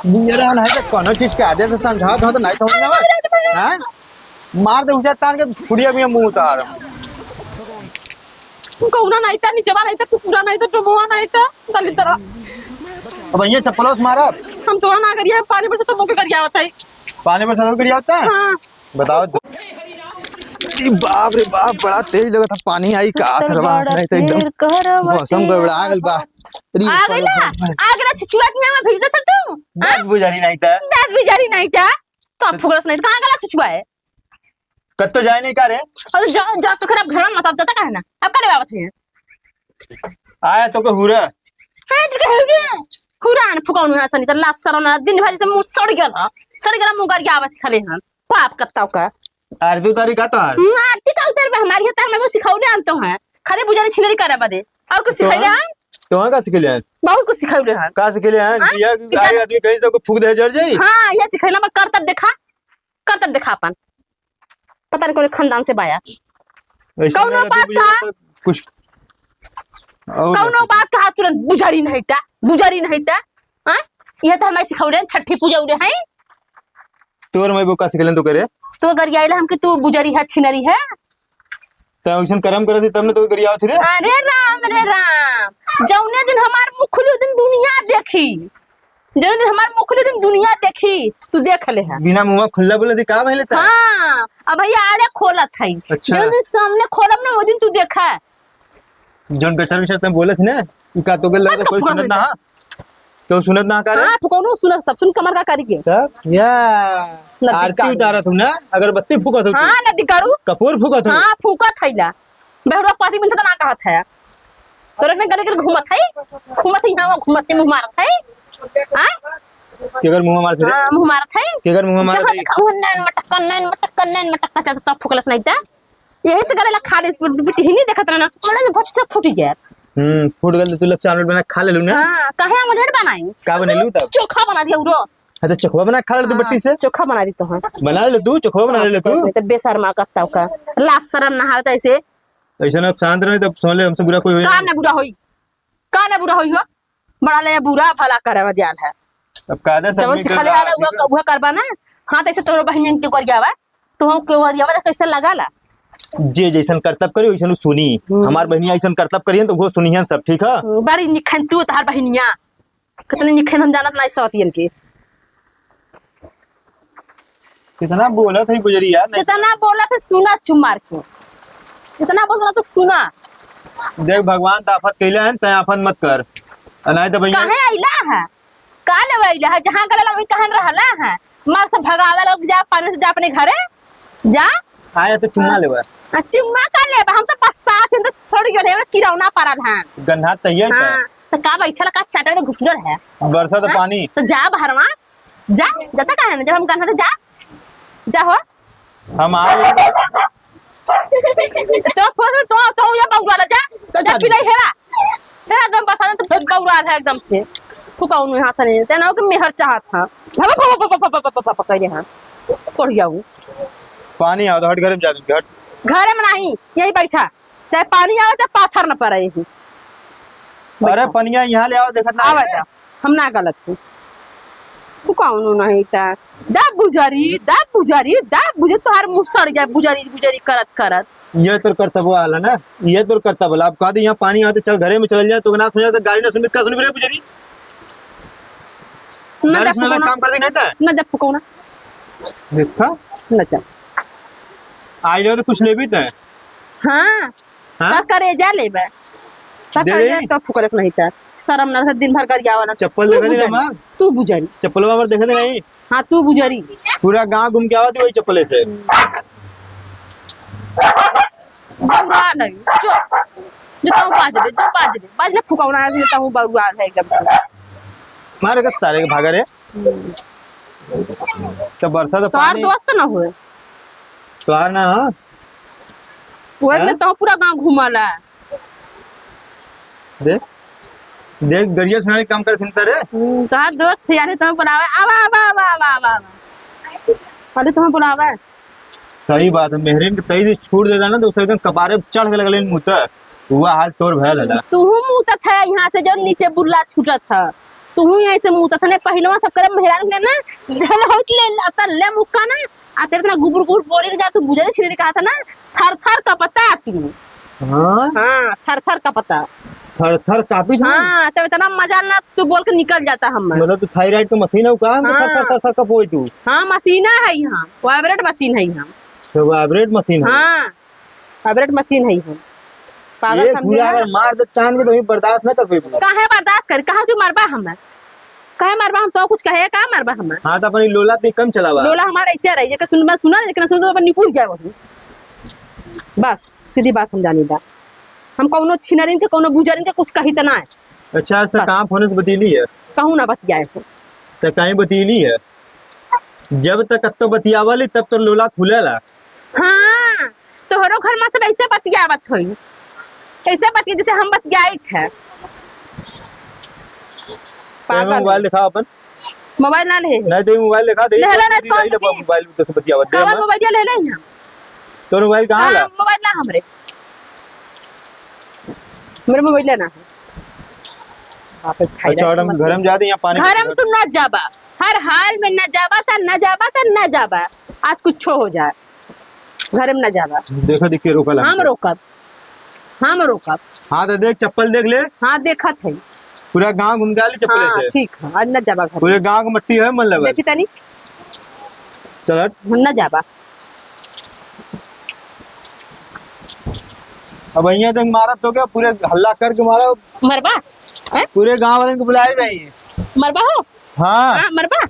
मेरा है तो कोनो चीज के आदे तो समझा तो नहीं समझ में आवे हैं मार दे उसे तान के फुड़िया भी मुंह उतार तू कौना नहीं था नीचे वाला नहीं था तू पूरा नहीं था टमोआ नहीं था दली तरह अब ये चप्पलों से मारा हम तो ना करिए पानी पर से तो मुके कर गया होता है पानी पर सर करिया होता है हां बताओ बाप रे बाप बड़ा तेज लगा था पानी आई का सरवास नहीं तो एकदम मौसम गड़बड़ा गल बा आ गला छिछुआ के में भेज देता तू दांत बुझारी नहीं था दांत बुझारी नहीं था तो फुगलस नहीं कहां गला छिछुआ है कत तो जाए नहीं करे और जा जा तो खराब घर में मत जाता काहे ना अब करे बाबा थे आया तो को हुरा है तो हुरा हुरान फुकाउनु है सनी त लास सरना दिन भाजी से मुंह सड़ गया मुंह कर गया आवाज खाले हां पाप कत्ताव का अरे दो तारीख का तो आरती का उतर पे हमारी हतार में वो सिखाउले आनते हैं खाली बुझारी छिनरी करे बदे और कुछ सिखाइले हैं तो का सिखले हैं बहुत कुछ सिखाउले हैं का सिखले हैं दिया आए आदमी कहीं से को फूक दे जड़ जाई हां ये सिखाइला पर करतब देखा अपन पता नहीं कोई खानदान से बाया कौनो बात का कुछ कौनो बात का तुरंत बुझारी नहीं था हां ये तो हमारे सिखाउले छठी पूजा उड़े हैं तोर मैं वो का सिखले तो करे तो गरियाइला हमके तू बुझारी है छिनरी है त ओइसन कर्म करत तब ने तो गरिया थी रे अरे राम जौने दिन हमार मुखलू दिन दुनिया देखी जौने दिन हमार मुखलू दिन दुनिया देखी तू देख ले है बिना मुंह खुल्ला बोले दी का भइले त हां अब भैया आड़े खोलत है अच्छा। जौने दिन सामने खोलब ना वो दिन तू देखा जोन बेचार विचार तुम बोलत ना ई का तो गल कोई सुनत ना तो सुनत ना करे हां फुकौनो सुन सब सुन कमर का करी के तब या आरती उतारत हूं ना अगरबत्ती फूकत हूं हां नदी करू कपूर फूकत हूं हां फूका थैला बेहुरा पार्टी मिलता ना कहत है तोरे ने गले गले घूमत है यहां घूमत मुंह मारत है हां केगर मुंह मारत रे हां मुंह मारत है केगर मुंह मारत नैन मटक चाहता तो फुकलस नहीं था यही से गले खाली बिटी नहीं देखत ना मोड़ा भच से फूट जाए फूट गल तू लब चावल बना खा लेलू ना हां काहे हम ढेर बनाई का बनेलू तब चोखा बना दिया उरो है तो चोखा बना खा ले तू बट्टी से चोखा बना दी तो हां बना ले तू चोखा बना ले तू तो बेशर्मा कत्ताव का लाश शर्म ना आवत ऐसे ऐसा ना शांत रहे तब सोले हमसे बुरा कोई होई का ना बुरा होई हो बड़ा ले बुरा भला करे मध्याल है अब कादा सब जब सिखले आला हुआ करबा ना हां तैसे तोरो बहनियन के कर जावा तो हम के वरियावा कैसे लगाला जे जैसन कर्तव्य करी वैसन सुनी हमार बहनिया ऐसन कर्तव्य करियन तो वो सुनियन सब ठीक है बड़ी निखन तू तार बहनिया कितने निखन हम जानत नहीं सवतियन के कितना बोला था गुजरी यार कितना बोला था सुना चुमार के कितना बोला तो सुना देख भगवान त आफत कैले हैं त आफत मत कर नहीं तो भैया काहे आइला है का लेवैला है जहां गला वही कहन रहला है मार से भगावे लोग जा पानी से जा अपने घरे जा आया तो चुम्मा लेबा चुम्मा का लेबा हम तो पसात तो सड़ गए किरौना पारा धान गन्हा तैयार है हां तो का बैठल का चाटा में घुसलर है बरसा तो पानी तो जा बाहरवा जा जाता काहे ना जब हम गन्हा तो जा हो हम आ तो फोन तो या बौरा ला जा पिलाई हेरा एकदम बसा तो बौरा है एकदम से फुकाउनु यहां से नहीं तेना के मेहर चाहत हां भग कह हां कर जाऊ पानी आओ तो हट घर में जा दूं हट घरे में नहीं यही बैठा चाहे पानी आवे चाहे पाथर न पड़े यही अरे पनिया यहां ले आओ देखत ना आवे हम ना गलत हूं तू कौन नहीं था दा बुझारी तोहार मुंह सड़ गया बुझारी करत ये तो कर्तव्य वाला ना ये तो कर्तव्य वाला अब कह दे यहाँ पानी आते चल घरे में चल जाए तो ना सुन जाता गाड़ी ना सुन का सुन बुझारी ना सुन काम कर दे नहीं था ना जब फुकाउना देखा ना चल आई जाओ तो कुछ ले भी थे हां सब करे जा लेबे सब दे करे तो फुकलस नहीं था शर्म ना दिन भर कर जावा ना चप्पल देखा दे ना तू बुझारी चप्पल पर देखा दे नहीं हां तू बुझारी पूरा गांव घूम के आवत वही चप्पल से बौरा नहीं जो तो बाज ले फुकाउना है तो बौरा है एकदम से मारे का सारे के भागा रे तो बरसा तो तोहार पानी दोस्त ना हुए तोहार ना वो में तो पूरा गांव घुमाला देख देख गरिया सुनाई काम कर थिन रे तोहार दोस्त यानी तुम्हें बुलावे आवा अरे तुम्हें बुलावे सही बात है मेहरीन के तई से छूट देला ना तो उसे एकदम कपारे चढ़ के लगले मुंह हुआ हाल तोर भयल हला तू मुंह तक है यहां से जो नीचे बुल्ला छूटत है तू ही ऐसे मुंह तने पहलवा सब करे मेहरान ने ना जल होत ले अतर ले मुक्का ना आ तेरे ना गुबुर गुबुर बोली के जा तू बुझे छिरे कहा था ना थर थर का पता तू हाँ हां थर थर का पता थर थर कापी था हां तब इतना मजा ना तू बोल के निकल जाता हम मतलब तू थायराइड का मशीन है का हाँ। थर थर थर का पोई तू हां मशीन है यहां वाइब्रेट मशीन है यहां तो वाइब्रेट मशीन है हां वाइब्रेट मशीन है यहां पागल ये समझे पूरा अगर मार दे टांग के तो ही बर्दाश्त ना कर पाई काहे बर्दाश्त कर कहा तू मरबा हम काहे मरबा हम तो कुछ कहे का मरबा हम हां तो अपनी लोला ते कम चलावा लोला हमारा ऐसे रही जे सुना लेकिन सुन तो अपन निकुल जाए वो बस सीधी बात हम जानी दा हम कौनो छिनरिन के कौनो बुजरिन के कुछ कही त ना है अच्छा सर कहां फोन से बतीली है कहूं ना बतियाए तो कहीं बतीली है जब तक तो बतियावली तब तो लोला खुलेला हां तोहरो घर में सब ऐसे बतियावत होई ऐसे बतिया जैसे हम बतियाई थे मोबाइल दिखा अपन मोबाइल ना ले नहीं दे मोबाइल दिखा दे ले ले कौन सी? मोबाइल तो से बतियावत दे कवर मोबाइल ले ले यहां तो मोबाइल कहां ला मोबाइल ना हमरे मेरे मोबाइल लेना है अच्छा और हम घर में जा दे यहां पानी घर में तुम ना जाबा हर हाल में ना जाबा त ना जाबा त ना जाबा आज कुछ हो जाए घर में ना जाबा देखो देखिए रोकला हम रोकब हां तो देख चप्पल देख ले हाँ देखत है पूरा गांव घूम गया चप्पल हाँ से ठीक है आज न जाबा घर पूरे गांव को मट्टी है मन लगा देखी तनी चल न जाबा अब यहाँ तक मारा तो क्या पूरे हल्ला करके मारा मरबा हैं? पूरे गांव वाले को बुलाए भाई मरबा हो हाँ हाँ मरबा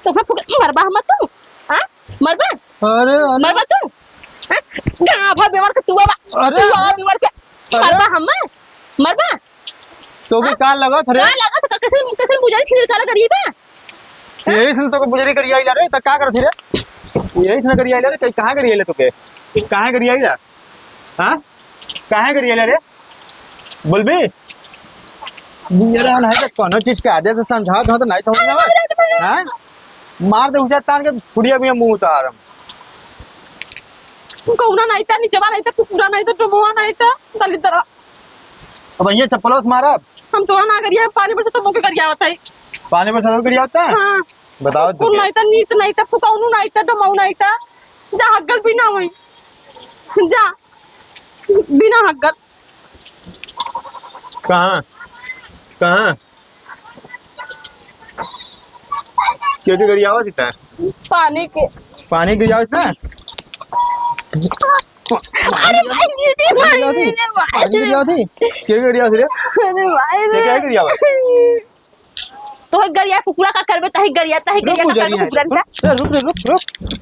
तो मरबा हम तू हाँ मरबा अरे मरबा तू हाँ? गाँव भर बीमार के तू बाबा अरे! तू बाबा बीमार के मरबा हम मरबा तो भी कान लगा थे क्या लगा तो कैसे कैसे बुझारी छिड़ काला गरीब है यही सुन तो को बुजरी करिया रे त का करत रे यही सुन करिया रे कहीं कहां करिया ले तोके कहां करिया रे हां कहां करिया रे बोलबे मेरा ना है तो कोनो चीज के आदत से समझाओ तो नहीं समझ ना हां मार दे उसे तान के फुड़िया भी मुंह उतार तू कौना नहीं था नीचे नहीं था तू पूरा नहीं था टुमुआ नहीं था दलित तरह अब ये चप्पलों से मारा हम तो ना करिए पानी पर से तो मुके करिया बताई पानी पर सर करिया होता है हां बताओ तू नहीं था नीच नहीं था फुकाउनु नहीं था डमाउ नहीं था जा हग्गल बिना होई जा बिना हग्गल कहां कहां क्यों करिया हुआ दिखता है पानी गिर जाओ इतना तो गरिया कुकुरा का करबे तही गरिया का करबे कुकुरा का रुक